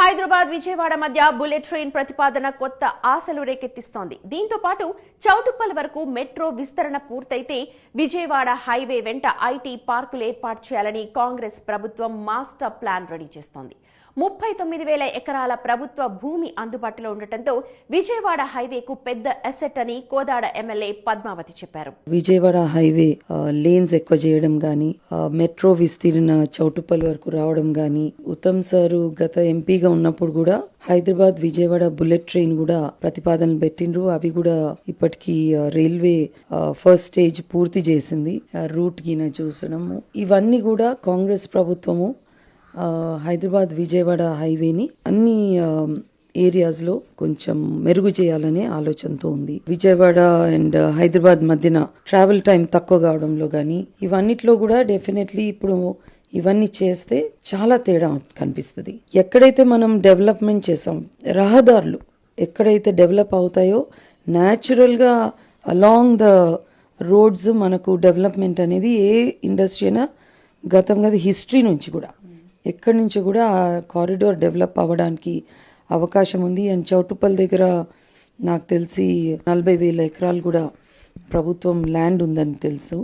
హైదరాబాద్ విజయవాడ మధ్య bullet train ప్రతిపాదన కొత్త ఆశలు రేకెత్తిస్తోంది. దీంతో పాటు చౌటుప్పల్ వరకు మెట్రో విస్తరణ పూర్తయితే విజయవాడ హైవే వెంట ఐటీ పార్కులు ఏర్పాటు చేయాలని కాంగ్రెస్ ప్రభుత్వం మాస్టర్ ప్లాన్ రెడీ చేస్తోంది. 39,000 ఎకరాల ప్రభుత్వ భూమి అందుబాటులో ఉండటంతో విజయవాడ హైవేకు పెద్ద అసెట్ అని కోదాడ ఎమ్మెల్యే పద్మావతి చెప్పారు. విజయవాడ హైవే లేన్స్ ఎక్కువ చేయడం గానీ, మెట్రో విస్తీర్ణ చౌటుప్పల్ వరకు రావడం గానీ, ఉత్తమ్ సారు గత ఎంపీగా ఉన్నప్పుడు కూడా హైదరాబాద్ విజయవాడ బుల్లెట్ ట్రైన్ కూడా ప్రతిపాదనలు పెట్టిండ్రు. అవి కూడా ఇప్పటికీ రైల్వే ఫస్ట్ స్టేజ్ పూర్తి చేసింది. రూట్ గిన చూసడం ఇవన్నీ కూడా కాంగ్రెస్ ప్రభుత్వము హైదరాబాద్ విజయవాడ హైవేని అన్ని ఏరియాస్ లో కొంచెం మెరుగు చేయాలనే ఆలోచనతో ఉంది. విజయవాడ అండ్ హైదరాబాద్ మధ్యన ట్రావెల్ టైం తక్కువ కావడంలో గానీ ఇవన్నిట్లో కూడా డెఫినెట్లీ ఇప్పుడు ఇవన్నీ చేస్తే చాలా తేడా కనిపిస్తుంది. ఎక్కడైతే మనం డెవలప్మెంట్ చేసాం, రహదారులు ఎక్కడైతే డెవలప్ అవుతాయో న్యాచురల్ గా అలాంగ్ ద రోడ్స్ మనకు డెవలప్మెంట్ అనేది ఏ ఇండస్ట్రీ అయినా గతంగా హిస్టరీ నుంచి కూడా ఎక్కడి నుంచి కూడా ఆ కారిడార్ డెవలప్ అవ్వడానికి అవకాశం ఉంది. అండ్ చౌటుప్పల్ దగ్గర నాకు తెలిసి 40,000 ఎకరాలు కూడా ప్రభుత్వం ల్యాండ్ ఉందని తెలుసు.